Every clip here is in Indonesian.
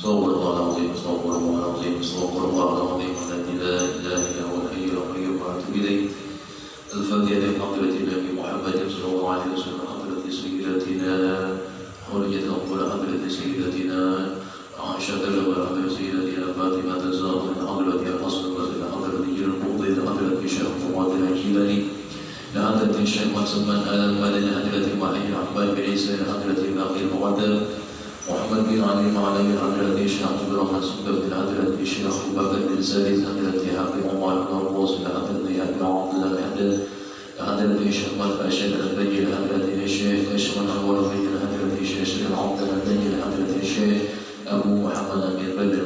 استغفر الله العظيم استغفر الله العظيم استغفر الله العظيم الذي لا اله الا هو الحي القيوم واتوب اليه. الفاتحه لحضره النبي محمد صلى الله عليه وسلم حضره سيدتنا حرية أقبل حضرة سيدتنا عائشة وحضرة سيدتنا فاطمة الزهراء حضرة الحسن حضرة جيل الفضيل حضرة الشيخ فؤاد الجيلاني لحضرة الشيخ مسلمان آل المدني حضرة وحي الأحباب بن عيسى حضرة الباقي المقدم محمد بن علي معلم حضرة الشيخ عبد الرحمن سبب حضرة الشيخ أبو بكر بن سعيد حضرة حبيب عمر بن عباس حضرة أبي عبد الله حضرة حضرة الشيخ مرفاشد البجل حضرة الشيخ أشمل الورقي حضرة الشيخ عبد البجل حضرة الشيخ أبو محمد أمير بدر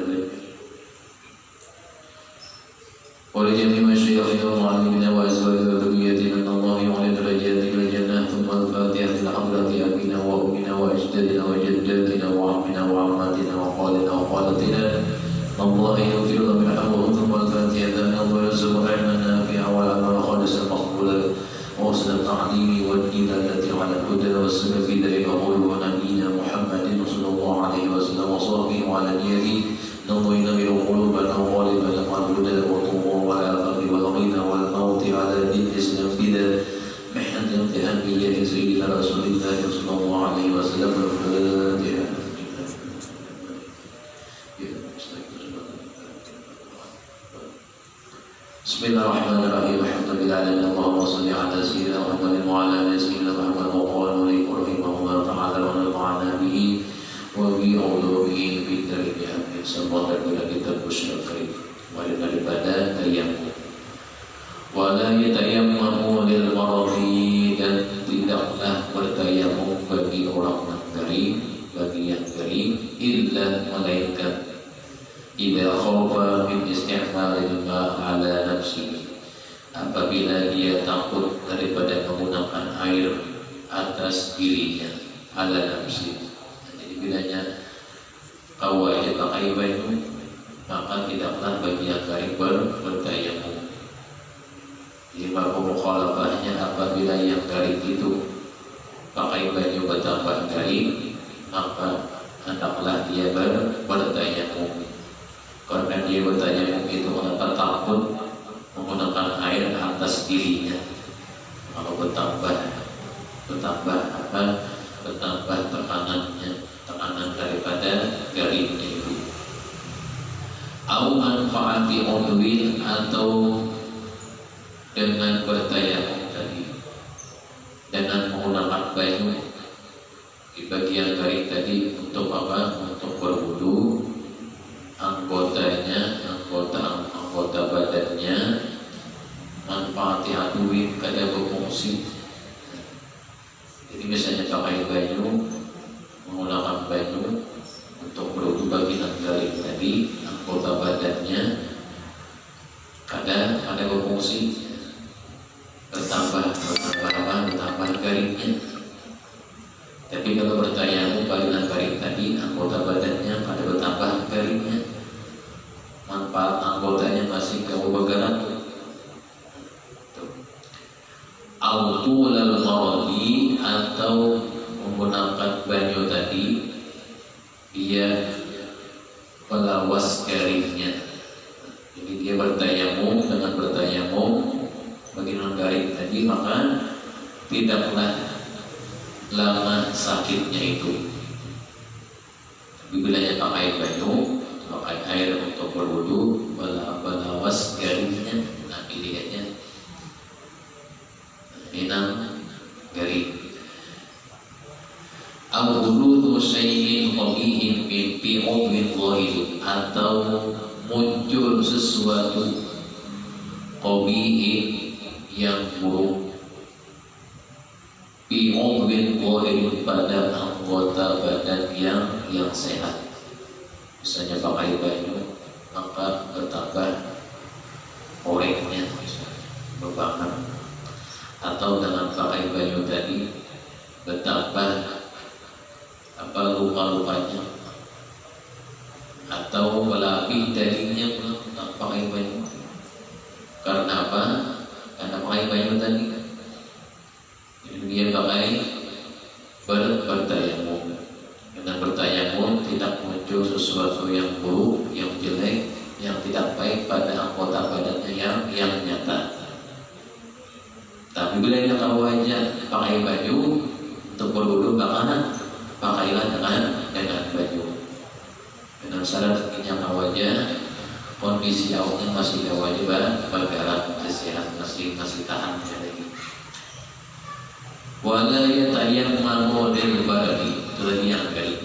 ولجميع مشايخنا ومعلمينا وأزواجنا وذريتنا من الله يعلي درجاتنا الجنة ثم الفاتحة لحضرة أبينا وأمنا وأجدادنا وجداتنا وعمنا وعماتنا وخالنا وخالتنا الله يغفر لنا ويرحمه ثم الفاتحة لنا ويرزق علما نافعا وعملا خالصا مقبولا وحسن التعليم والدين التي على الهدى والسنة في ذلك قوله نبينا محمد صلى الله عليه وسلم وصحبه وعلى نيته نضينا من قلوبنا وغالبنا مع الهدى والطموح والعفاف والغنى والموت على دين الإسلام فدا محنة امتحان بجاه سيدنا رسول الله صلى الله عليه وسلم. الفاتحة. بسم الله الرحمن الرحيم الحمد لله اللهم صل على سيدنا محمد وعلى ال سيدنا محمد وقال رحمه الله تعالى ونفعنا به وبعلومه في الدارين amin. Semua daripada kita bersyukur karim daripada tayammum wala yatayammamu lil maradi dan tidaklah bertayammum bagi orang yang kering illa malaikat idza khawfa min isti'malil ma' ala nafsihi, apabila dia takut daripada menggunakan air atas dirinya ala nafsihi. Jadi bilanya kau aja pakai baju maka tidaklah bagi yang kering bertayammum. Jadi maka mukhalafahnya apabila yang kering itu pakai baju betapa kering maka hendaklah dia bertayammum. Karena dia bertayammum itu mengapa takut menggunakan air atas dirinya, maka bertambah tekanan daripada garingnya itu. Au manfaati udwin, atau dengan bertayammum tadi dengan menggunakan baju di bagian garing tadi untuk apa? Untuk berwudu. Anggota badannya manfaati aduin kada berfungsi. Jadi misalnya pakai baju, menggunakan baju untuk berwudu bagian garing tadi, anggota badannya kada berfungsi, bertambah garingnya. Tapi kalau bertayammum bagian garing tadi, anggota badannya kada bertambah garingnya, manfaat anggotanya masih kamu bergerak. Autulal maradi, atau menggunakan baju tadi dia melawas garingnya. Jadi dia bertayammum, dengan bertayammum bagian garing tadi maka tidaklah lama sakitnya itu. Tapi bila dia pakai baju, pakai air untuk berwudu, melawas garingnya, nah pilihannya minang garing. Al-wudu syai'in qabihin min fi'udwin ghairi, atau muncul sesuatu qabihin yang buruk fi'udwin ghairi, pada anggota badan yang sehat. Misalnya pakai baju maka bertambah orangnya, berbangan, atau dengan pakai baju tadi bertambah luka-lukanya, atau melapih darinya pakai baju. Karena apa? Karena pakai baju tadi dia pakai bertayammum. Dengan bertayammum tidak muncul sesuatu sesuatu yang buruk, yang jelek, yang tidak baik pada anggota badannya yang nyata. Tapi bila dia tahu aja pakai baju untuk berwudu, maka pakailah dengan baju. Dengan syarat yang tahu aja kondisi awalnya masih kewajiban bergerak sehat, masih tahan lagi. Wala yatayammamu lil bardi, itu lagi yang baik.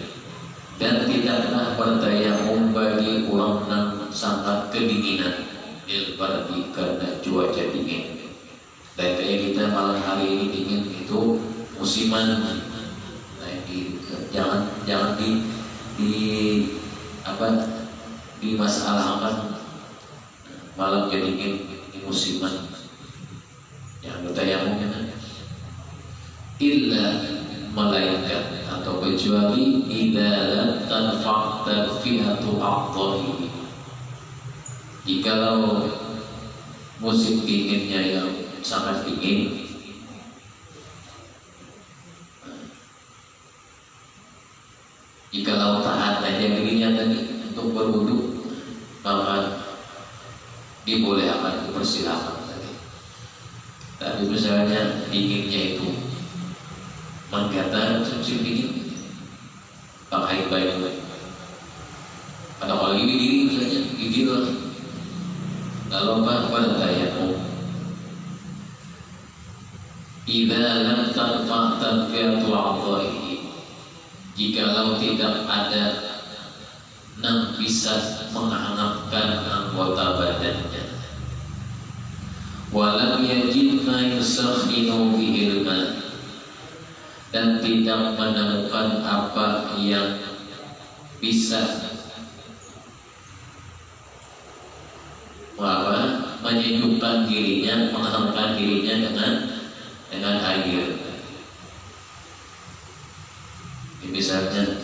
Dan tidaklah bertayamum bagi orang yang sangat kedinginan, lil bardi, karena cuaca dingin. Dan kayak kita malam hari ini dingin itu musiman. Nah, jangan dimasalahkan malam jadi dingin di musiman. Yang bertayamum illa malaikat, atau kecuali idza tanfa' tadfiyatu aqdhahi. Jikalau musim dinginnya yang sangat dingin, jikalau tahan aja dirinya tadi untuk berwudu, maka dibolehkan, dipersilakan tadi. Tapi misalnya dinginnya itu mengkata musim dingin, pakai baju. Pada kalau ini dingin misalnya gigi lah, lalu bertayamum. Idza lam tanfa' tadfiyatu a'dhahi, jikalau tidak ada yang bisa menghangatkan anggota badannya. Walam yajid ma yusakhinu bihil ma, dan tidak menemukan apa yang bisa menyejukkan dirinya, menghangatkan dirinya dengan air. Misalnya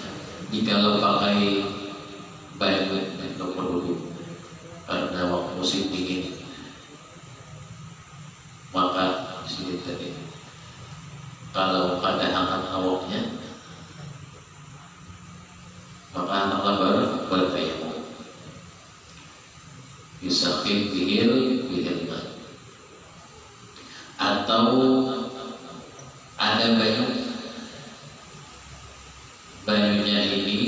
jikalau pakai baju untuk berwudu karena waktu musim dingin, maka disini tadi kalau ada hangat awaknya, maka hendaklah bertayamum. Yusakhir bihil ma, atau ada bajunya ini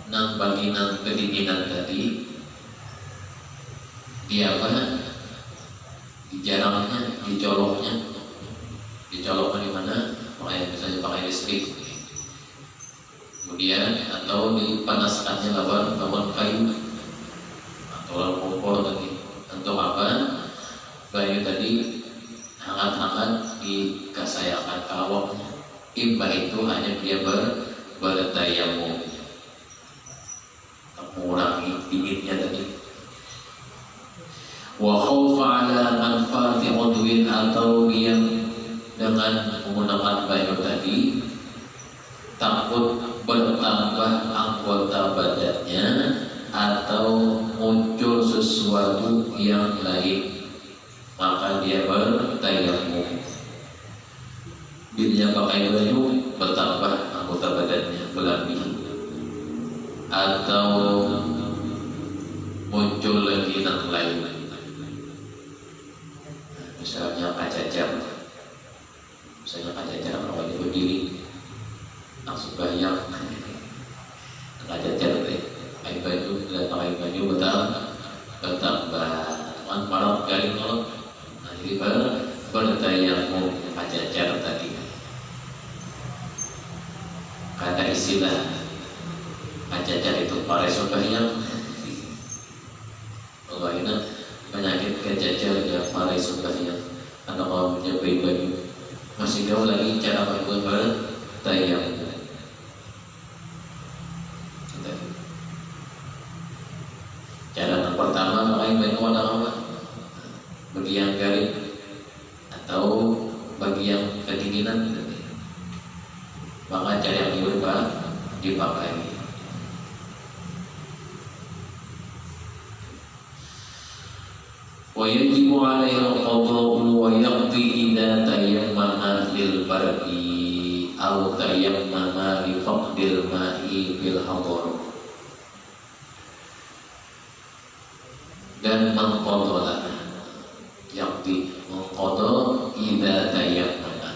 nang bagi nang kedinginan tadi, dia dijarangnya, dicoloknya di mana? Misalnya pakai listrik, kemudian atau dipanaskannya lawan kayu atau kompor tadi. Untuk apa? Baju tadi hangat-hangat dikasayakan kawaknya. Imbah itu hanya dia bertayamum, mengurangi dinginnya tadi. Wa khaufa ala manfaati udwin, atau dia dengan menggunakan baju tadi takut bertambah anggota badannya atau muncul sesuatu yang lain, maka dia bertayamum. Bila pakai baju bertambah anggota badannya berlebih, atau muncul lagi yang lain, misalnya kaca jam. Misalnya kaca jam kalau dia berdiri langsung banyak kaca jam pakai baju, dan pakai baju bertambah malam garing kalau jadi bertayamum kaca jam tadi. Kata istilah kacacar itu paresobahnya. Kalau ini penyakit kacacar ya paresobahnya. Atau kalau punya baju masih jauh lagi cara bertayamum. Cara yang pertama pakai baju warna apa? Bagi yang garing atau bagi yang kedinginan, maka cara yang dipakai. Wa yajibu alaihi al-qada'u wa yaqdi idza tayammama lil bardi aw tayammama li faqdil ma'i bil hadar. dan mengqadha yakti mengqadha idza tayammum,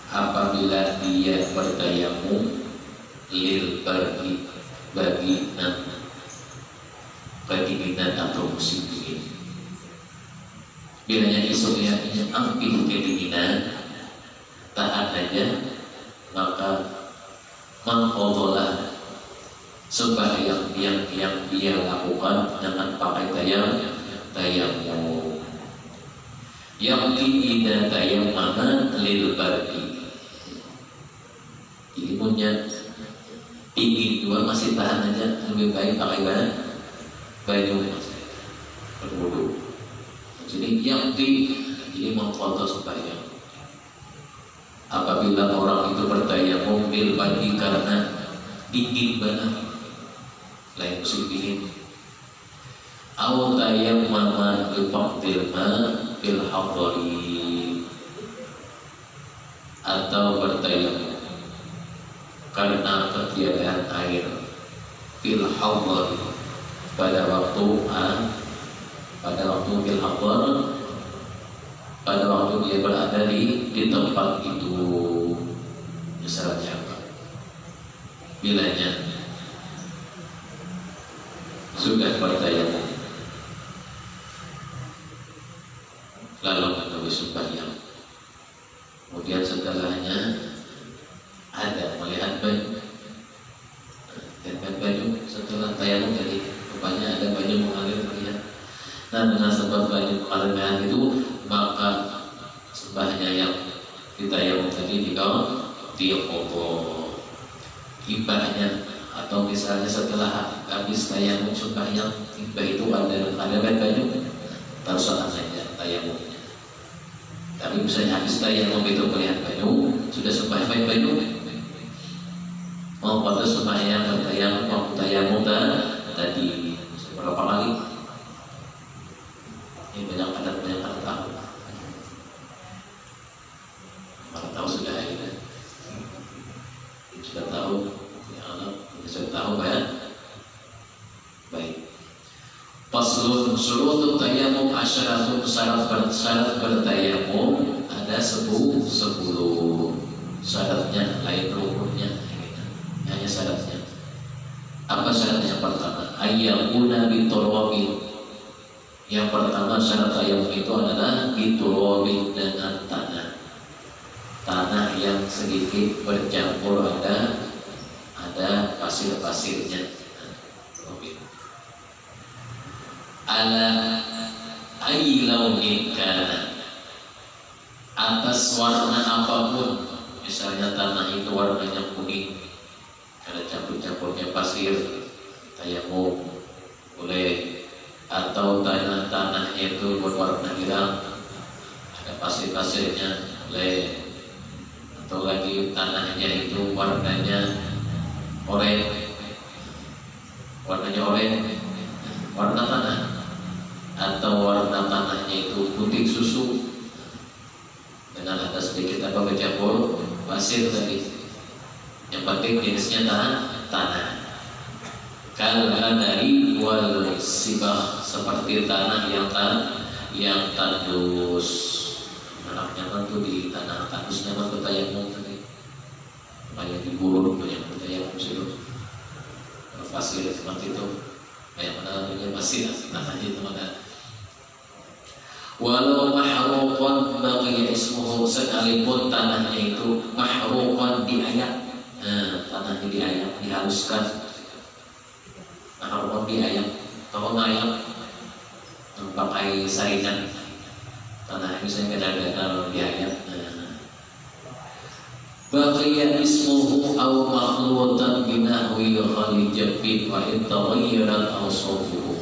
apabila dia bertayamum lil bagi kedinginan atau musim dingin. Bilanya isu yang ampih kedinginan tak adanya, maka mengqadha sembahyang yang dia lakukan dengan pakai tayammum. Yang idza tayammama lil bardi, jadi punya tinggi dua masih tahan aja, lebih baik pakai baju berwudu. Jadi yang jadi mengqadha sembahyang apabila orang itu bertayamum bil bardi karena dingin banget, lain musim dingin. Au tayammama bi faqdil ma fil hadari, atau bertayamum karena ketiadaan air fil hadari, pada waktu fil hadar, pada waktu dia berada di tempat itu. Misalnya bilanya sudah bertayamum lalu menulis sembahyang, kemudian setelahnya ada melihat baju, setelah tayamum jadi rupanya ada baju mengalir melihat. Nah, dengan sebab baju mengalir itu, maka sembahnya yang ditayamum tadi diqadha ibahnya. Atau misalnya setelah habis tayamum sembahyang, ibah itu ada baju, tarusan saja tayamumnya. Tapi misalnya habis tayamum itu melihat baju, sudah sembahyang baju, mau pada sembahyang bertayamum, mau tayamum tadi berapa kali? Ini banyak tahu. Kalau tahu sudah ya, sudah tahu. Sudah tahu ya? Baik. Faslun syurutut tayammum asyaratun, syarat bertayamum ada 10 syaratnya, lain rukunnya, hanya syaratnya. Apa syaratnya? Yang pertama, ayyakuna biturabin. Yang pertama syarat tayamum itu adalah biturabin, dengan tanah yang sedikit bercampur ada pasir-pasirnya. Ala ayyi launin kana, atas warna apapun. Misalnya tanah itu warnanya kuning, ada campur-campurnya pasir, tayamum boleh. Atau tanahnya itu berwarna hitam, ada pasir-pasirnya, boleh. Atau lagi tanahnya itu warnanya oranye, warna tanah. Atau warna tanahnya itu putih susu dengan ada sedikit bercampur pasir tadi. Yang penting jenisnya tanah. Kalau dari wal sibah, seperti tanah yang tandus. Anaknya tuh di tanah tandusnya mah bertayamum tadi. Banyak diburu, banyak bertayamum situ. Pasir seperti itu, banyak namanya pasir, tanahnya itu mana. Walau mahruqan baqiya ismuhu, sekalipun tanahnya itu mahruqan, diayak. Tanahnya diayak, dihaluskan. Mahruqan diayak. Kalau ngayak pakai saringan, tanah misalnya kadang-kadang diayak. Baqiya ismuhu aw makhlutan binahwi khalijabin wa intaghayarat awsafuhu.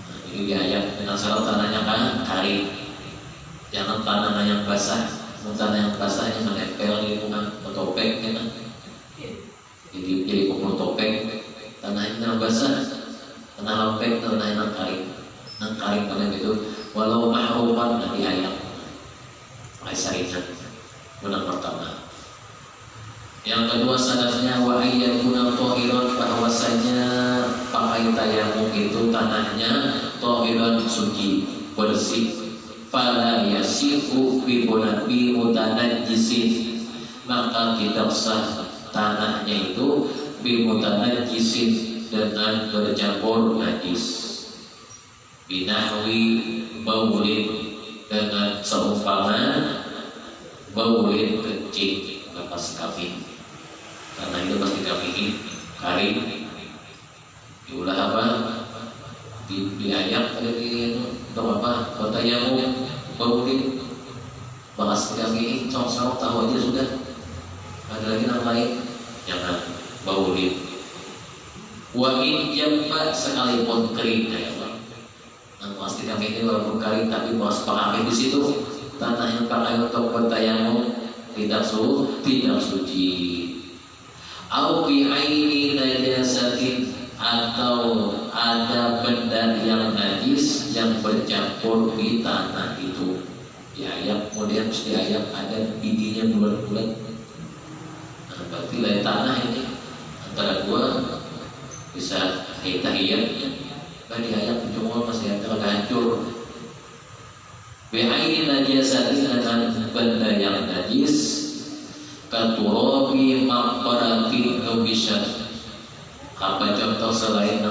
Jadi diayak dengan syarat tanahnya kering. Jangan tanah yang basah. Tanah yang basahnya menempel di lingkungan topeng kan. Jadi kumur topeng. Tanah yang basah, tanah lempeng, tanah yang kering. Nang kering pada itu walau mahruman dan diayak. Pakai saringan. Benar pertama. Yang kedua syaratnya wa ayyakuna tahiran, bahwasanya pakai tayamum itu tanahnya tahiran suci bersih, fala yasifu bi mutanajjisin, maka tidak sah tanahnya itu bi mutanajjisin dengan bercampur najis, binahwi baulin dengan seumpama baulin kencing lepas kami, karena itu pasti kami kari diulah apa diayak ada di atau apa kota yang baulin bahas kami cong tahu aja sudah. Ada lagi nama lain jangan baulin. Wa in jamba sekalipun kering ya Pak. Nah, pasti kami ini walaupun kering tapi pas pakai di situ tanah yang pakai untuk bertayamum tidak suci. Au bi aini najasatin, atau ada benda yang najis yang bercampur di tanah itu. Diayak, kemudian mesti diayak ada bijinya bulat-bulat. Nah, berarti lain tanah ini antara dua bisa tahiyat kan diayak cuma masih agak hancur. Bi'aini najasatin, dengan benda yang najis, katurabi maqbaratin nubishat. Apa contoh selain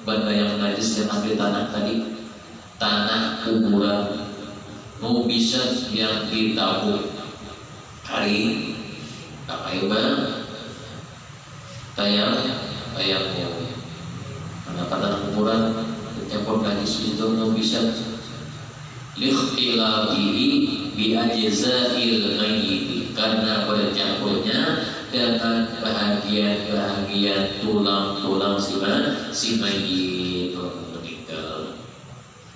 benda yang najis yang ada di tanah tadi? Tanah kuburan nubishat yang ditabur hari pakai tayamum. Karena tanah kuburan bercampur najis itu nubishat likhtilafihi bi ajza'il mayyit, karena bercampurnya dengan bahagian tulang-tulang si mayyit meninggal.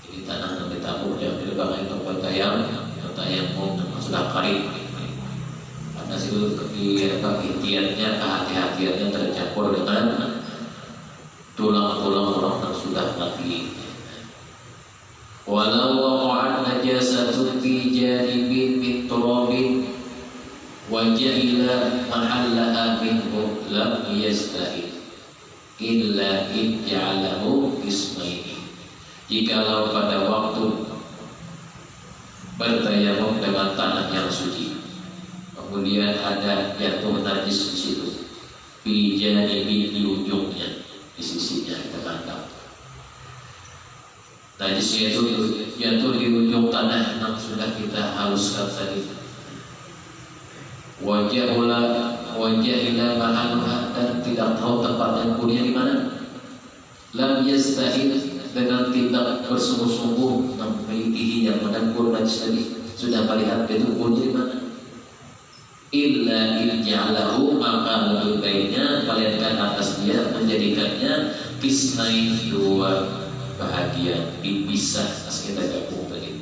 Jadi tanah yang ditabur yang dipakai untuk tayamum sudah kering, karena situ kehati-hatiannya tercampur dengan tulang-tulang orang yang sudah mati. Walau waqa'at najasatun fi janibin min turabin wa ja'ila mahallaha minhu lam yastahil illa in ja'alahu ismaini. Jikalau pada waktu bertayamum dengan tanah yang suci, kemudian ada jatuh najis di situ, fi janibin, di ujungnya, di sisinya ada kandang. Najisnya itu jatuh di ujung tanah yang sudah kita haluskan tadi. Wajahila mahaluha, dan tidak tahu tempatnya kuburnya di mana. Lam yastahil, dengan tidak bersungguh-sungguh memiliki yang menanggur najis tadi, sudah melihat itu kuburnya di mana. Illa in ja'alahu, maka lebih baiknya melihatkan atas dia, menjadikannya kisnain, dua bahagian, dipisah. Kita gabung tadi.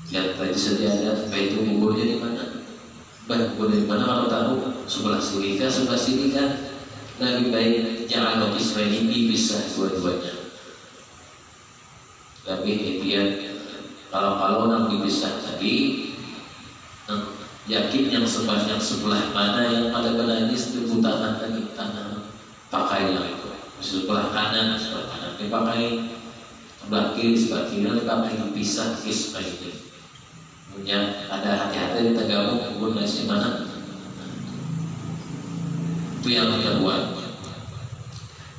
Yang tadi sedia ada baik itu kuburnya di mana. Kubur di mana kalau tahu, sebelah sini kan. Lebih baik jangan logis ini dipisah dua-duanya. Tapi dia kalau nanti dipisah tadi, yakin yang sebelah mana yang pada belajis itu tanah tadi, tanah pakailah itu. Sebelah kanan dipakai, sebelah kiri dipakai, dipisah kisah ini. Punya ada hati-hati di tegakmu kubur di mana. Itu yang kedua.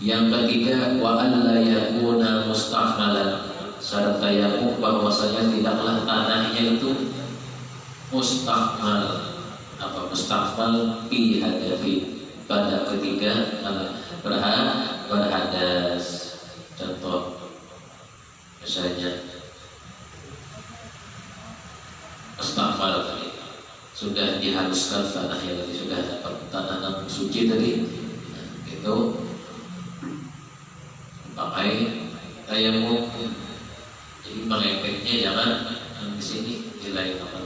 Yang ketiga, wa alla yakuna mustahmalan, syarat tayamum bahwasanya tidaklah tanahnya itu mustahmal. Apa mustahmal? Fi hadafi, pada ketiga berhadas. Contoh misalnya mustahmal tadi sudah dihaluskan tanahnya tadi, sudah dapat tanah suci tadi, itu pakai tayamum. Jadi mengepeknya jangan di sini, di lain tempat.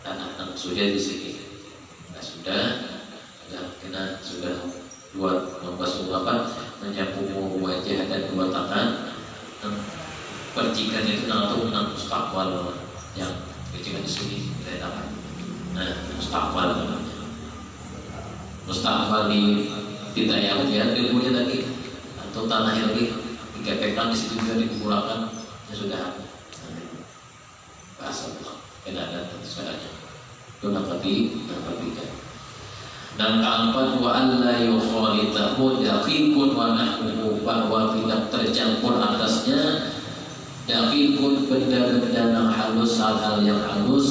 Tanah sudah di sini, nah, sudah kena sudah dua membasuh menyapu wajah dan dua tangan. Percikan itu menang mustaqbal, yang percikan di sini tidak dapat. Nah, mustaqbal di ditayang ya ilmunya tadi atau tanah yang dikepekkan di situ juga dikumpulkan ya sudah bahasa dan sebagainya itu nabi dan keempat wa alla yukhalitahu daqiqun wa nahwu bahwa tidak tercampur atasnya daqiqun benda-benda yang halus hal-hal yang halus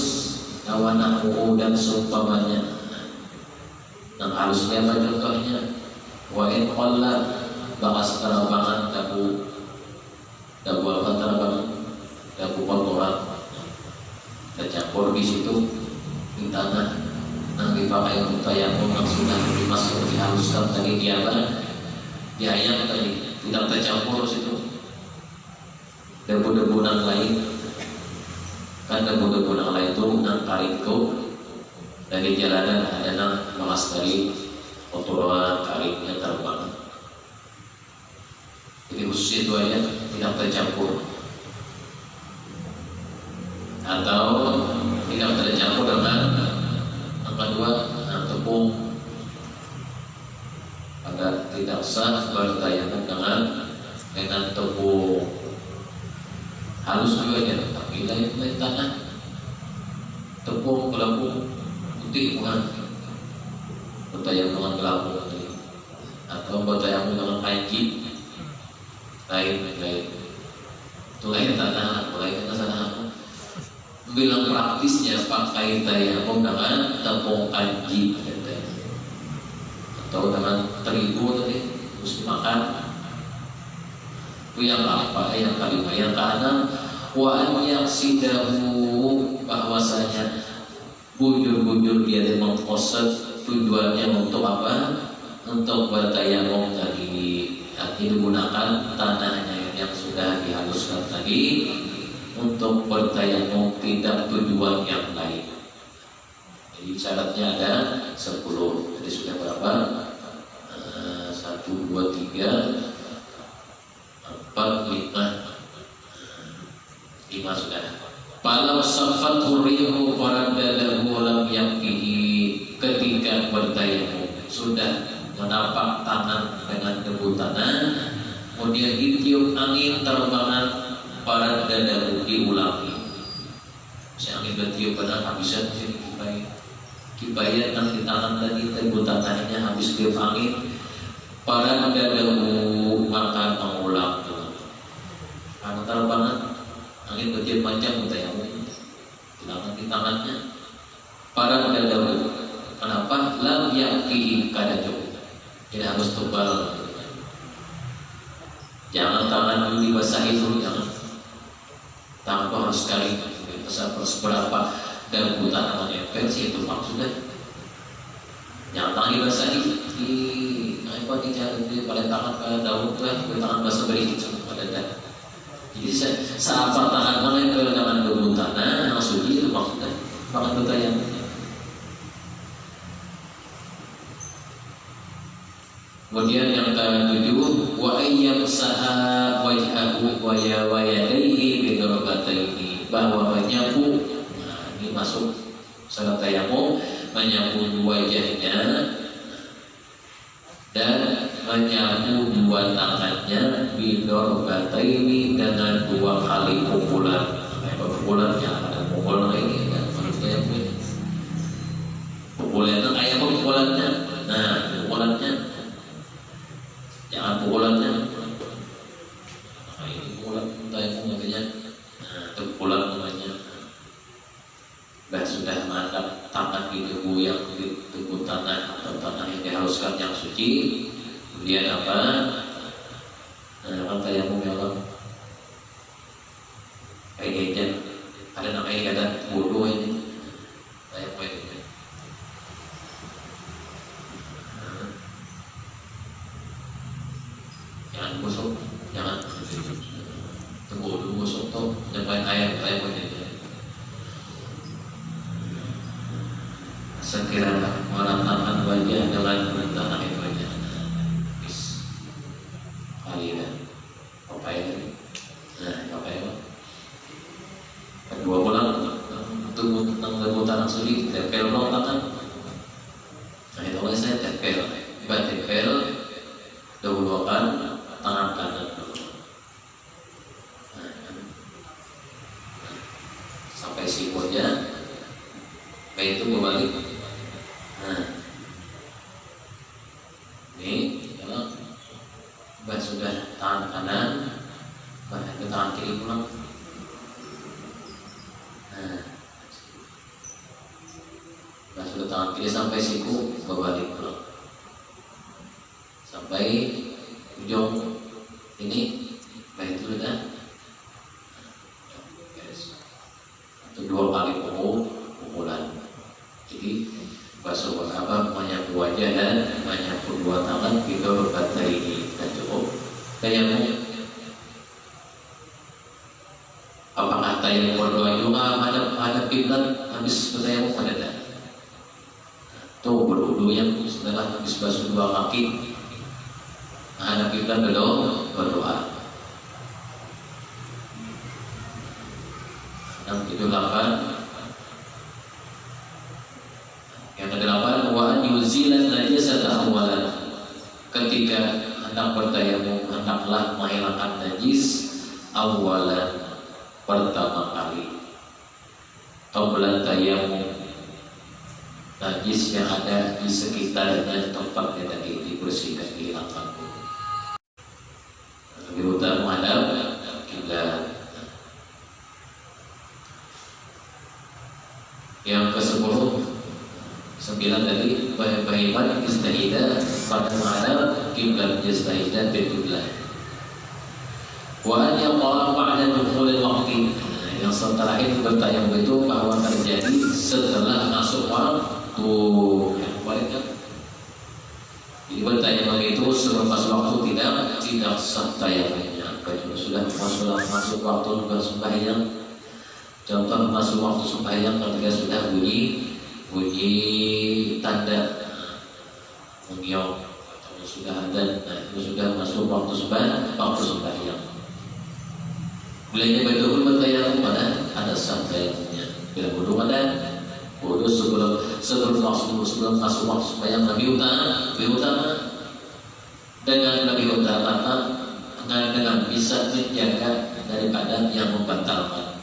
wa nahwu dan seumpamanya yang halusnya apa contohnya wa in qalla bahas terabangan dabu apa terabangan dabu kotoran tercampur di situ di tanah yang dipakai untuk tayamum yang sudah dimasuk dihaluskan tadi diayam tadi tidak tercampur situ debu-debu yang lain kan debu-debu yang lain itu yang karing itu dari jalanan ada yang bahas dari kotoran karingnya terbang jadi khusus itu aja tidak tercampur atau tidak tercampur dengan kedua tepung agar tidak sah bertayamum dengan tepung halus juga ya tapi lain tanah tepung gelapung putih bukan bertayamum dengan gelapung atau bertayamum dengan panci lain itu lain tanah apa bilang praktisnya pakai tayamum dengan tepung kanji atau dengan terigu tadi terus dimakan itu yang apa yang kelima yang keenam wa an yaqsidahu bahwasanya bujur-bujur dia mengqasad tujuannya untuk apa untuk bertayamum tadi digunakan tanahnya yang sudah dihaluskan tadi untuk bertayamum tidak tujuan yang lain. Jadi syaratnya ada 10. Jadi sudah berapa? 1, 2, 3, 4, 5. 5 sudah. Falau safathu rihu faraddahu lam yakfihi ketika bertayamum sudah menapak tangan dengan debu tanah kemudian ditiup angin terbangan para dadaku diulangi. Si angin bertiup pada habisan sini kipayat yang di tangan tadi tebu tangannya habis tiup angin para dadaku maka mengulang karena terbangan angin bertiup panjang bertayamum hilangan di tangannya para dadaku kenapa lam yakfihi kada cukup tidak harus tebal jangan tangan dibasahi dulu jangan tanpa harus sekali seberapa dan buta namanya versi itu maksudnya yang tangan dibasahi di apa di pada tangan pada daun itu kan tangan basah berikut sama pada dan jadi saat tangan tangan ke tangan debu tanah yang suci itu maksudnya tangan bertayam kemudian yang ke-7 wa ayyam saha wajhahu wa yadayhi bi darbataini bahwa menyapu ini masuk salat tayamum menyapu wajahnya dan menyapu dua tangannya bi darbataini dengan 2 kali pukulan pukulannya ada pukulan ini kan maksudnya pukulannya kayak pukulannya nah pukulannya jangan pukulannya ini pukulan tayamum namanya itu pukulan namanya sudah mantap tangan di debu yang di debu tanah atau tanah yang dihaluskan yang suci kemudian apa kan tayamum ya Allah kayak ada namanya kata wudu ini tayamum ini jangan busuk, jangan tunggu dulu busuk tuh, jangan air begini. Sekiranya meratakan wajah dengan tanah itu aja, bis, kali ya, apa ya? Nah, apa ya? 2 bulan tunggu tentang debu tanah suci, tempel tangan. Nah itu saya tempel, tempel. siku berbalik pulang sampai ujung ini Baitul dan itu 2 kali pukulan. Jadi basuh apa menyapu wajah dan menyapu 2 tangan kita berkata ini dan cukup. Tayamum. Apakah tayamum berdoa juga hadap kiblat habis bertayamum pada dah? Tuh berwudu yang setelah habis basuh 2 kaki hadap kiblat berdoa. Yang ke-8 wa an yuzilan najasata awalan. Ketika hendak bertayamum hendaklah menghilangkan najis awalan pertama kali. Qabla tayamum najis yang ada di sekitarnya tempatnya tadi dibersihkan, dihilangkan. Lebih utama menghadap kiblat. Yang ke-10 tadi bagaimana istihadah pada menghadap kiblat, istihadah berkiblat. Wa an yaqala ba'da dukhulil waqti. Yang terakhir bertayamum itu bahwa terjadi setelah masuk waktu. Baikkan. Jadi bertayamum itu sebelum masuk waktu tidak sah tayamumnya. Kalau sudah masuk waktu bersembahyang, contoh masuk waktu sembahyang ketika sudah bunyi tanda mengiok atau sudah ada, itu sudah masuk waktu sembahyang. Mulainya betul bertayamum pada ada sah tayamumnya. Bila wudu pada wudu sebelum masuk waktu sembahyang lebih utama dengan bisa menjaga daripada yang membatalkan.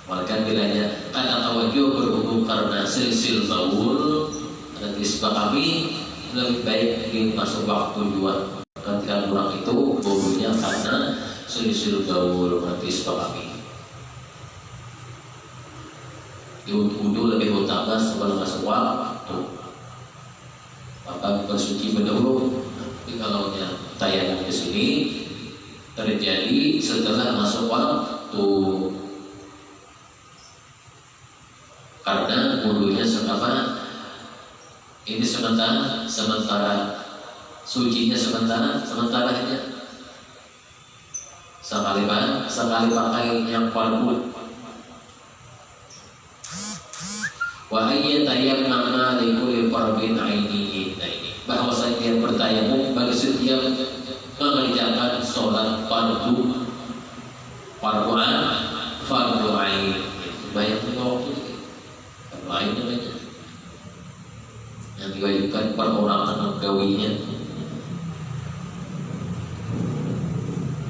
Maka bilanya karena tawajuh berhubung karena silsil baul dan disepakami lebih baik masuk waktu 2 ketika kurang itu baunya karena silsil baul nanti disepakami. Wudu lebih utama sebelum masuk waktu. Maka bersuci berdahulu. Tapi kalau tayamum ke sini terjadi setelah masuk waktu. Karena wudunya ini sementara sucinya sementara aja. Sekali pakai yang fardu. Wa ayya tayammama li kulli fardin ainihi. Bahwa saya bertayamum bagi setiap mengerjakan sholat fardu ain. Banyak waktu lain namanya yang diwajibkan perorangan gawinya.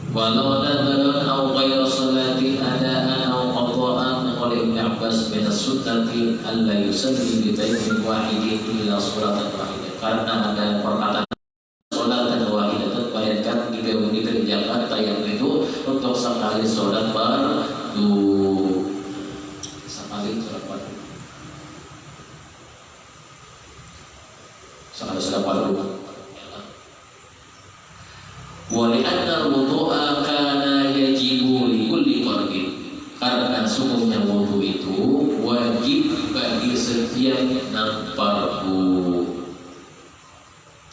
Walau nadharan aw ghayra salati adaan aw qadaan oleh Ibn Abbas min as-sunnati alla yusalli bi baitin wahidin illa salatan wahidah. Karena ada perkataan salatan wahidatan bayangkan jika dikerjakan tayamum itu untuk sekali salat fardu. Sekali fardu. Wa li'anna al-wudu'a kana yajibu li kulli fardin. Karena sungguhnya wudu itu wajib bagi setiap fardu.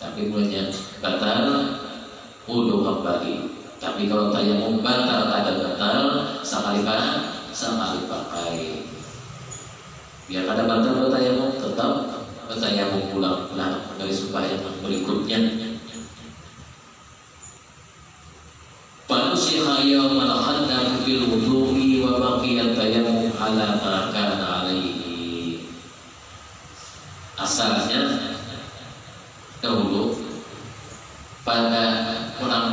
Tapi mulanya batal wudu kembali. Tapi kalau tayamum batal ada batal sekali pakai. Biar ada batal bertayamum tetap bertayamum pulang dari sembahyang berikutnya. Fanusikha yawmal khandaq bil wudu'i wa baqiya tayammum ala ma kana alaihi. Asalnya dahulu pada perang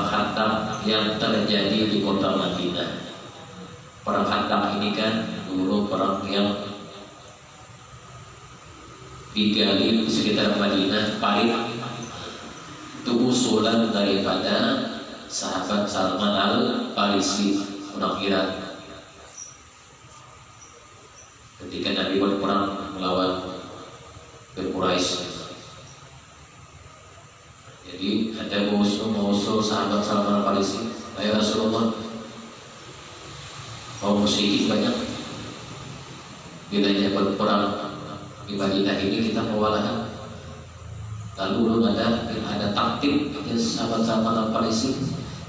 Khandaq yang terjadi di kota Madinah. Perang Khandaq ini kan dulu perang yang digali di sekitar Madinah, parit. Itu usulan daripada sahabat Salman al-Farisi orang Irak. ketika Nabi berperang melawan Quraisy. Jadi ada mengusul sahabat Salman Al-Farisi, "Ya Rasulullah, kaum musyrikin banyak. Bilanya berperang di Madinah ini kita kewalahan. Lalu belum ada taktik ya sahabat Salman Al-Farisi,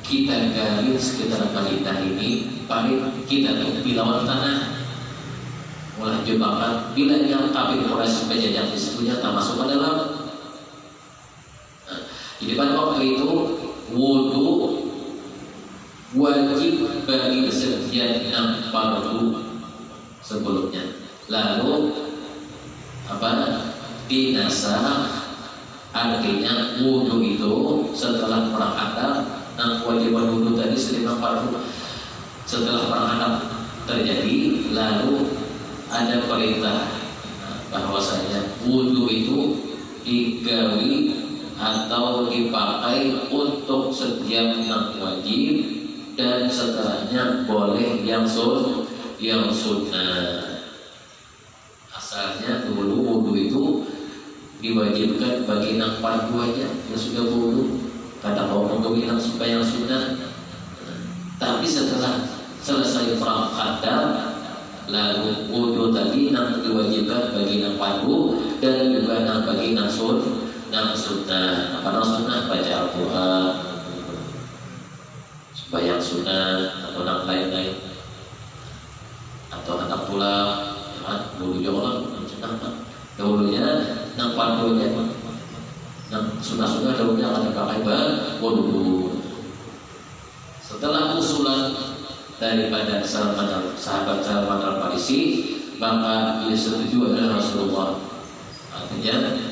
kita gali sekitar Madinah ini, paling kita tutupi lawan tanah, mulai jebakan. Bila yang kafir Quraisy penjajah disebutnya tak masuk ke dalam." Jadi pada waktu itu wudu wajib bagi setiap 6 fardu sebelumnya. Lalu dinasah, artinya wudu itu setelah perang Ahzab. Nah, kewajiban wudu tadi 5 fardu setelah perang Ahzab terjadi, lalu ada perintah bahwasanya wudu itu digawi atau dipakai untuk setiap yang wajib, dan setelahnya boleh yang sunnah. Asalnya dulu wudu itu diwajibkan bagi yang fardu aja yang sudah wudu, kata kaum bilang supaya yang sunnah. Tapi setelah selesai perang Ahzab, lalu wudu tadi yang diwajibkan bagi yang fardu dan juga yang bagi yang sunnah. Apa sunnah? Baca Al-Quran, sembahyang sunnah, atau yang lain-lain, atau anak pulang, dulu jangan sunnah. Dahulunya yang fardunya, yang sunnah dahulunya akan dipakai wudu. Setelah usulan daripada sahabat Salman Al-Farisi, maka dia setuju adalah Rasulullah. Artinya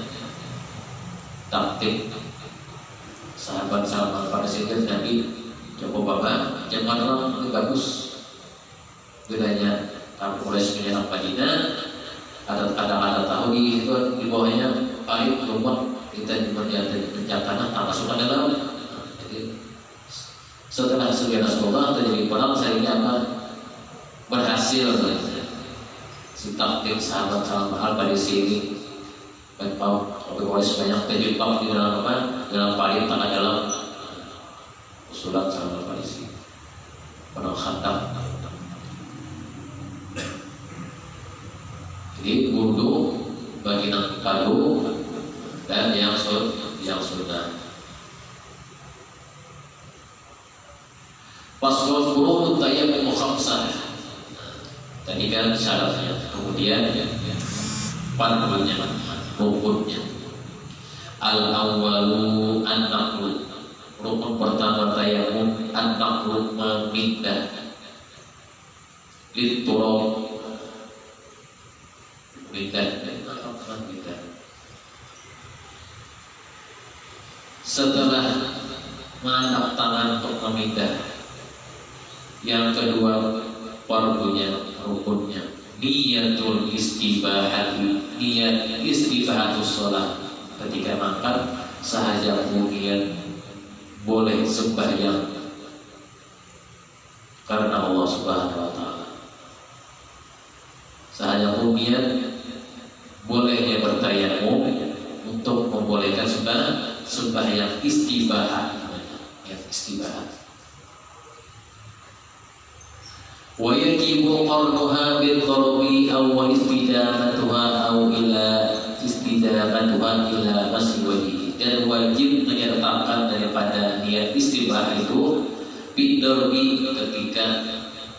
taktik sahabat Salman Al-Farisi itu Nabi, coba bapak janganlah ini bagus bedanya kamu Quraisy menyerang Madinah, ada tahu di bawahnya pahit lumut, kita bencana tak masuk ke dalam. Jadi setelah sejarah Rasulullah terjadi perang, saya ini akan berhasil si taktik sahabat Salman Al-Farisi ini. Tapi Quraisy banyak terjebak di dalam dalam parit tanah dalam usulan Salman Al-Farisi perang Khandaq. Jadi wudu bagi yang fardu dan yang sunnah. Faslun furudut tayammum khamsah. Tadi kan syaratnya, kemudian fardunya, rukunnya. Al-awwalu an-naqlu. Rukun pertama tayammum an-naqlu, memindah. Liturab, mindah. Setelah mengangkat tangan untuk memindah, yang kedua fardunya, rukunnya, niyatul istibahati, niat istibahatus sholat. Ketika makan sahaja niat boleh sembahyang karena Allah Subhanahu wa taala. Sahaja niat bolehnya bertayamum untuk membolehkan sembahyang istibahat, niat istibahat. Wa yajibu qarnuha bil qarbi aw istidamatuha aw ila istidamatuha ila masjidi. Dan wajib menyertakan daripada niat istibah itu bidarbi, ketika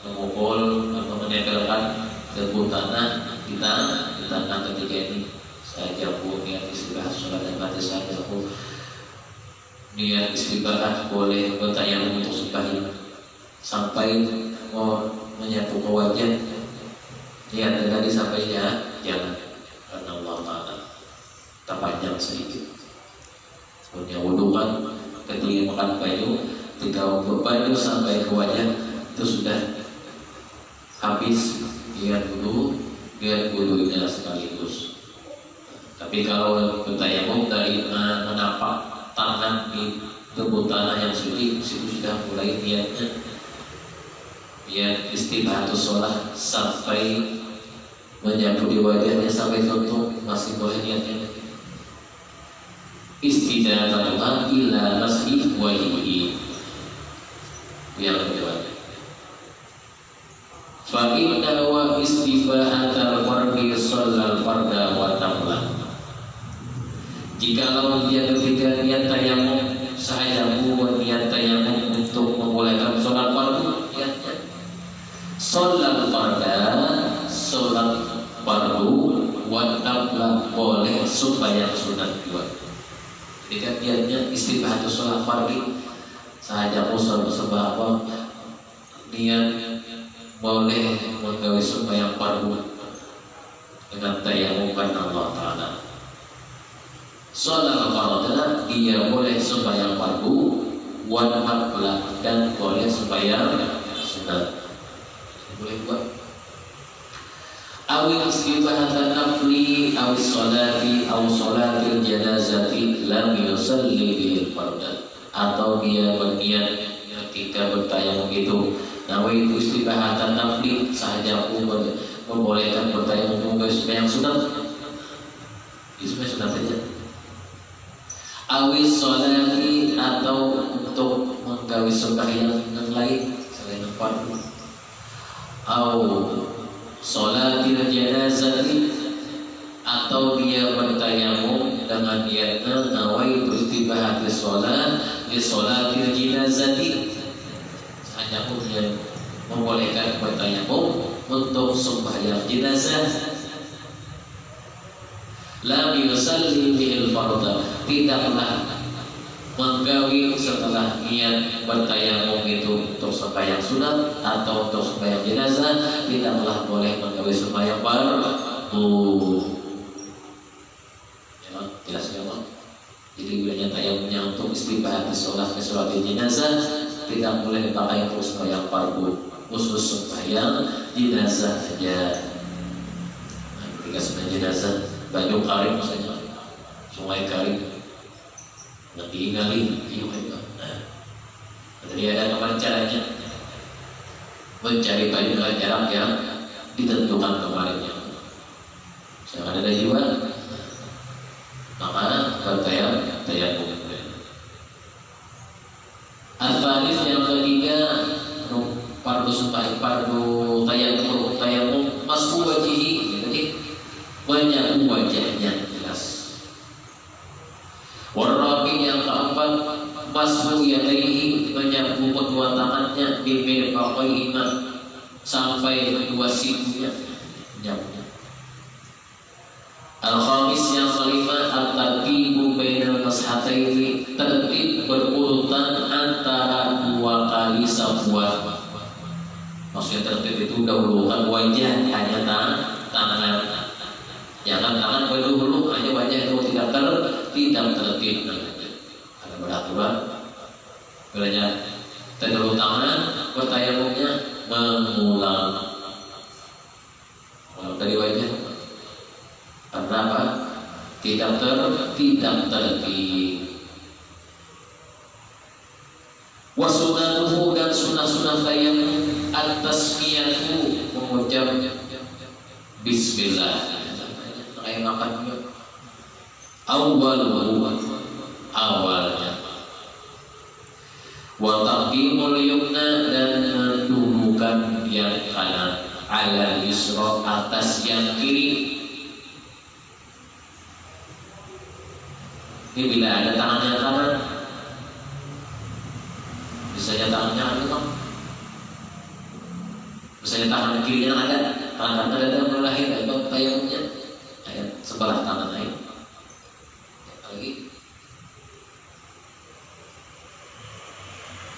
memukul atau menempelkan debu tanah di tanah ketika ini. Saya pun niat istibah sholat dan mati saya pun niat istibah boleh bertayamum untuk sembahyang sampai menyapu ke wajah, niat tadi sampainya jangan, karena Allah Ta'ala terpanjang sedikit. Sebenarnya wudhu kan ketika makan baju, ketika untuk baju sampai ke wajah itu sudah habis niat wudhunya sekaligus. Tapi kalau bertayamum dari menapak tangan di tubuh tanah yang suci, sudah mulai niatnya niat istibahatus sholat sampai menyapu di wajahnya sampai tutup, masih boleh niatnya. Istidamatuha ila masih wajhihi, yang kedua. Fa inna wa istibahatal fardi shallal farda wa tamla. Jikalau dia ketika niat tayamum sahaya buat niat tayamum untuk membolehkan sholat fardu, niatnya sholat farda, sholat fardu wa tamla boleh supaya sunat dua. Ketika niatnya istibahatul sholat fardi sahaja usul sebab niat boleh menggawe sembahyang fardu dengan tayamum karena Allah Ta'ala. Sholat fardu dia boleh sembahyang fardu wajib dan boleh sembahyang sunat. Boleh buat awil istibahatan nafli awis sholati aw sholatil janazati lam yusalli bil fardan, atau dia berniat ketika bertayamum itu nawaitu istibahatan nafli sahaja membolehkan bertayamum menggawe sembahyang sunat, sembahyang sunat saja. Awis sholati atau untuk menggawe sembahyang yang lain selain fardu. Aw sholatil janazati atau dia bertayamum dengan niatnya nawaitu istibahatis sholat li sholatil janazati, hanya pun dia membolehkan bertayamum untuk sembahyang jenazah. Lam yusalli bil fardha, tidaklah menggawi setelah niat bertayamum itu untuk sembahyang sunat atau untuk sembahyang jenazah, tidaklah boleh menggawi sembahyang fardu. Ya, jelas ya Pak. Jadi bilanya tayamumnya untuk istibahat sholat ke sholat jenazah tidak boleh dipakai untuk sembahyang fardu, khusus sembahyang jenazah saja. Nah, ketika sembahyang jenazah baju karim saja, sungai karim nanti ingali, jadi ada kemarin caranya mencari baju dengan jarak yang ditentukan kemarinnya. Yang ada jiwa maka bertayamum. Al-Faris yang ketiga fardu sumpah, fardu tayamum masku wajihi, jadi banyak wajahnya jelas. Warabi yang keempat masku yadaihi, menyapu kedua tangannya di mirfaqaihima sampai kedua sikunya menyapunya. Al-khamis yang kelima al-tartibu bainal mashataini, tertib berurutan antara dua kali sabuat. Maksudnya tertib itu dahulukan wajah, hanya tangan. Jangan tangan dulu, hanya wajah itu tidak tertib. Ada beraturan. Bilanya terdahulu tangan, bertayamumnya mengulang dari wajah. Karena apa? Tidak tertib. Wasunatuhu, dan sunah-sunah tayamum at-tasmiyatu, mengucap bismillah. Kayak makan juga. Awalnya. Wa taqdimul yumna, dan mendudukan yang kanan ala yusra, atas yang kiri. Ini bila ada tangan yang kanan, misalnya tangannya ada, misalnya tangan kirinya ada, tangan kanan ada mulai atau tayamumnya sebelah tangan lain. Lagi.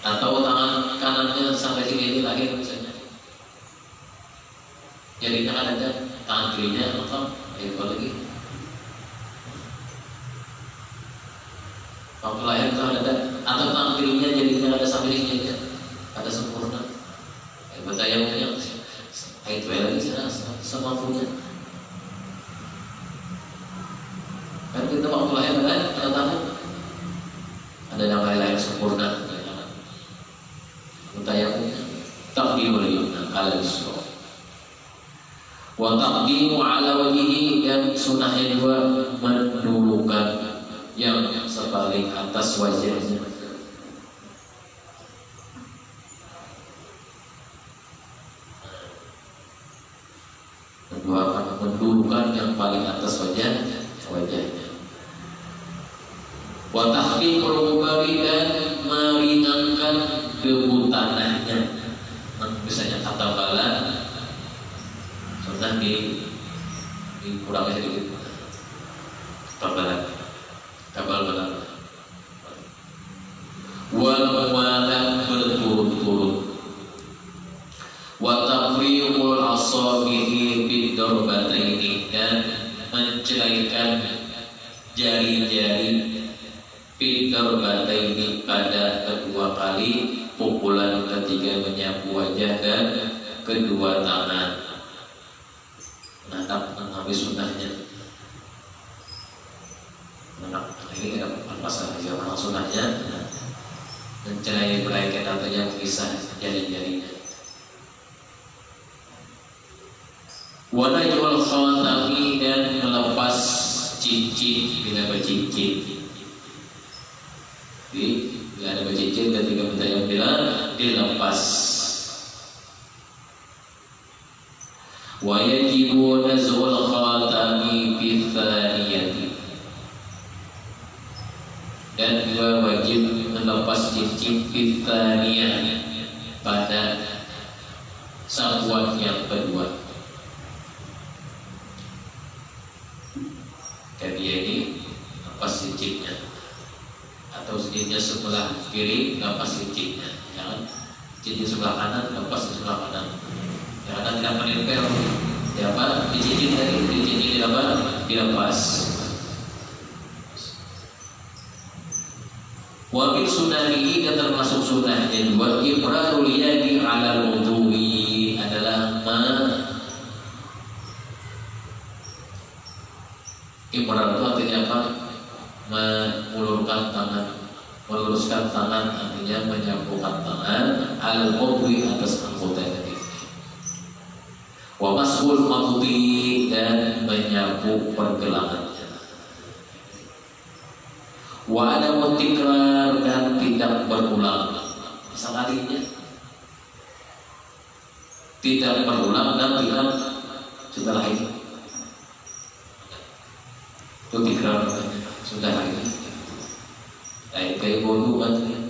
Atau tangan kanannya sampai sini ini lahir misalnya. Jadinya kan ada tangan kirinya atau lagi. Waktu lahir itu ada, atau tangan kirinya jadinya ada sampai sini aja, ada sempurna. Bertayamumnya itu lagi semampunya. Kan kita waktu lahir ada tangan, ada yang lain sempurna. Bertayamumnya takdirul yumna al-yusra. Wa taqdimu ala wajhihi, dan sunnahnya juga mendulukan yang sepaling atas wajahnya. Mendulukan yang paling atas wajahnya. Wa tahqiqul ghubari, dan meringankan debu tanahnya. Misalnya kata bala sudah dikurangi sedikit kabal bala wal muwalah berturut-turut wa tafriqul asabihi bid darbataini, dan mencelaikan jari-jari bid darbataini pada kedua kali pukulan ketika menyapu wajah dan kedua tangan. Menatap habis sunnahnya. Ini ada pasal zaman sunnahnya. Mencelai belaikan ataunya memisah jari-jarinya. Wala jual khatami, dan melepas cincin bila bercincin. Bila ada bercincin ketika bertayam bila dilepas. Wa yajibu naz'ul khatami fi thaniyati, dan juga wajib melepas cincin fi thaniyah pada sapuan yang kedua. Dan dia ini lepas cincinnya, atau cincinnya sebelah kiri lepas cincinnya, jangan cincin sebelah kanan lepas di sebelah kanan. Karena tidak menempel, dicincin tadi, dicincin dilepas. Wabil sunanihi, dan termasuk sunnahnya juga ibrarul yadi ala wudhu'i, adalah ibrar itu artinya apa? Mengulurkan tangan, meluruskan tangan, artinya menyapukan tangan ala wudhu'i, atas anggota tadi. Wa mashul maqdi, dan menyapu pergelangannya. Wa adamu tikrar, dan tidak berulang. Sekalinya tidak berulang, dan tidak setelah ini. Itu tikrar sudah ini. Kayak bodoh katanya.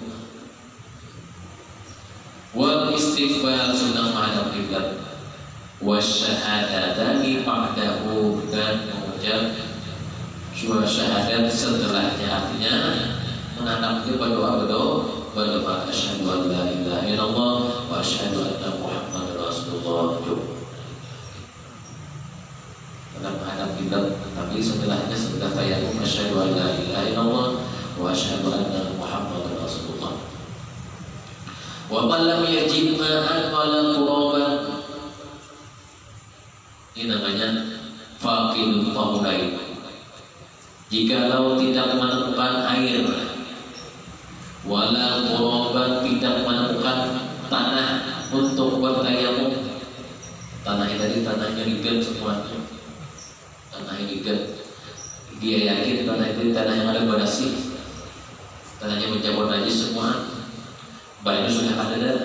Wal istiqbal, sunnah menghadap kiblat. Wasyahadatani ba'dahu, dan mengucap dua syahadat setelahnya, artinya menanam berdoa asyhadu an la ilaha illallah wa asyhadu anna muhammadar rasulullah. Menghadap kiblat, tapi setelahnya sudah tayamum asyhadu an la ilaha illallah wa asyhadu anna muhammadar rasulullah. Wa man lam yajid ma'an wala turaban, ini namanya faqil tahurain. Jikalau tidak menemukan air, wala turaban, tidak menemukan tanah untuk bertayamum. Tanahnya tadi tanahnya rigat semuanya, tanahnya rigat. Dia yakin tanah itu tanah yang ada badasi, tanahnya mencampur najis semua. Baiknya sudah ada dan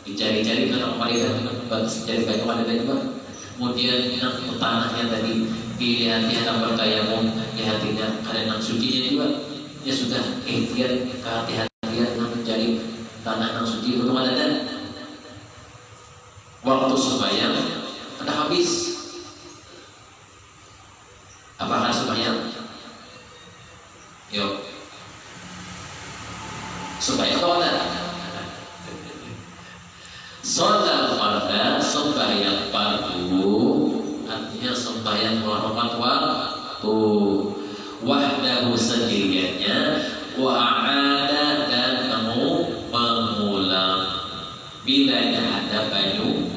dicari-cari karena kemarin cari kayu ada juga. Kemudian tanahnya tadi dilihatnya akan bertayamum, di hatinya ada nang sucinya juga. Ya sudah ikhtiar kehati-hatian mencari tanah nang suci untuk ada dan waktu sembahyang ada habis. Apakah sembahyang? Yuk, sembahyang atau ada? Sholat farda, sembahyang fardu, artinya sembahyang menghormat waktu, wahdahu sendiriannya, wa'ada, dan mengulang bila ada kayu,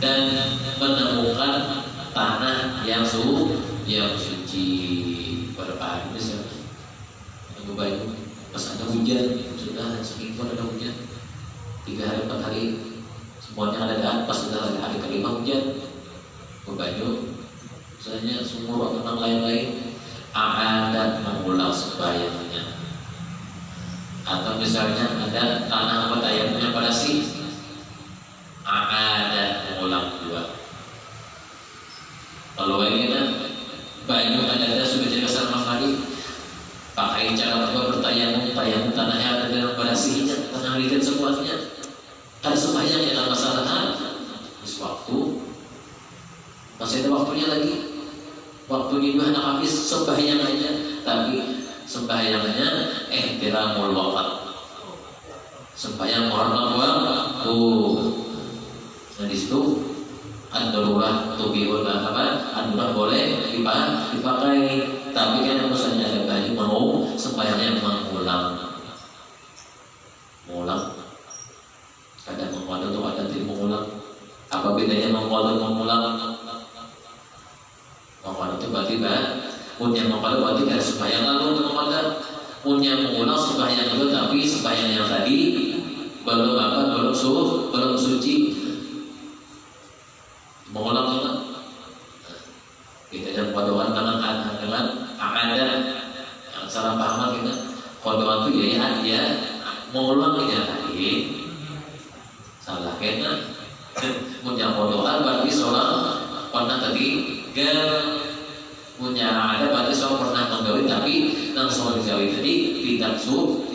dan menemukan tanah yang suci. Pada hari misalnya menunggu baju pas ada hujan, sudah seminggu ada hujan, 3 hari 4 hari semuanya ada pas sudah hari kelima hujan berbaju misalnya sumur atau yang lain-lain ada mengulang sembahyangnya, atau misalnya ada tanah apa tayamumnya pada si ada mengulang dua. Kalau ini baju ada sudah jadi besar mahali pakai cara kedua bertayamum tanahnya ada dalam pada sinya tanah lihat semuanya ada sembahyang yang masalah habis waktu masih ada waktunya lagi. Waktu itu hendak habis sembahyang aja, tapi sembahyangnya ihtiramul waqt. Sembahyang menghormat waktu. Nah di situ ad-darurah tubihul apa? Ad-darurah boleh dipakai, tapi kan misalnya ada baju mau sembahyangnya mengulang. Kadang mengulang atau ada tidak mengulang. Apa bedanya mengulang? Mengulang itu berarti punya mengulang berarti ada sembahyang lalu untuk mengulang. Punya mengulang sembahyang itu, tapi sembahyang yang tadi belum suci. Mengulang itu kita yang kodokan dengan ada yang salah paham kita kodokan itu dia mengulang tidak tadi salah kena punya kodokan berarti seorang pernah tadi punya ada berarti seorang pernah menggawi tapi yang seorang digawi tadi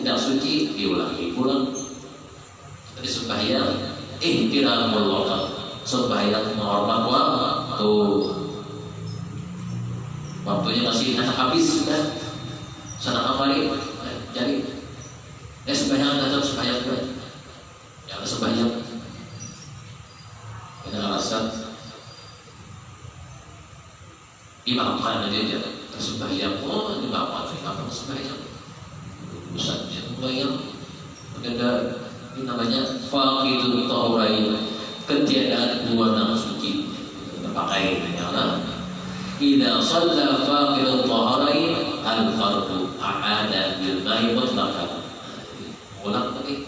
tidak suci diulangi pulang. Tadi sembahyang ihtiramul waqt, sembahyang menghormat waktu. Waktunya masih habis sudah sana kembali jadi sembahyang datang sembahyang juga ya sembahyang dengan alasan imamkan aja sembahyang imamkan sembahyang urusannya sembahyang ada ini namanya faqidut tahurain, ketiadaan dua nama suci terpakai ya idza shalla faqidut tahurain al-fardu a'ada bil ma'i mutlaqan. Ulang lagi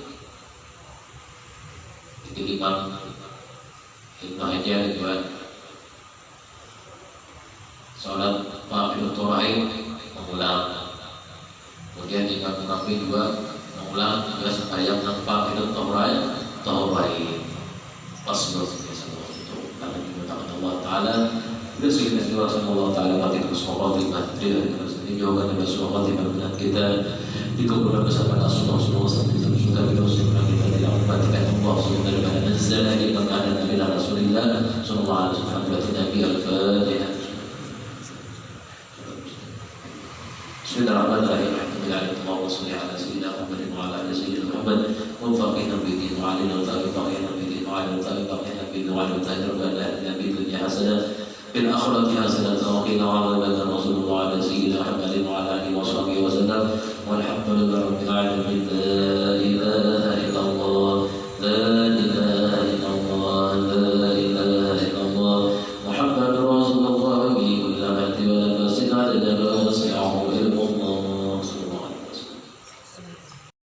itu imam Ibnu Hajar juga sholat faqidut tahurain mengulang. Kemudian Imam Nawawi juga mengulang juga sembahyang faqidut tahurain Rasulullah itu karena dimintakan Allah Ta'ala Rasulullah Rasulullah Ta'ala mati terus khotimah ini jawaban dari Rasulullah khotimah kita dikumpulkan bersama Rasulullah sampai sudah Rasulullah kita tidak mematikan Allah Subhanahu wa ta'ala nazzala ila kana nabi Rasulullah sallallahu alaihi wasallam wa nabi al-Fatihah. Bismillahirrahmanirrahim. Allahumma shalli ala sayyidina Muhammad wa ala ali sayyidina Muhammad وفقنا بالدين وعلينا وفقنا بالدين وعلينا وفقنا بالدين وعلينا وفقنا بالدنيا حسنة في الآخرة حسنة وقنا عذاب النار وصلى الله على سيدنا محمد وعلى آله وصحبه وسلم والحمد لله رب العالمين لا إله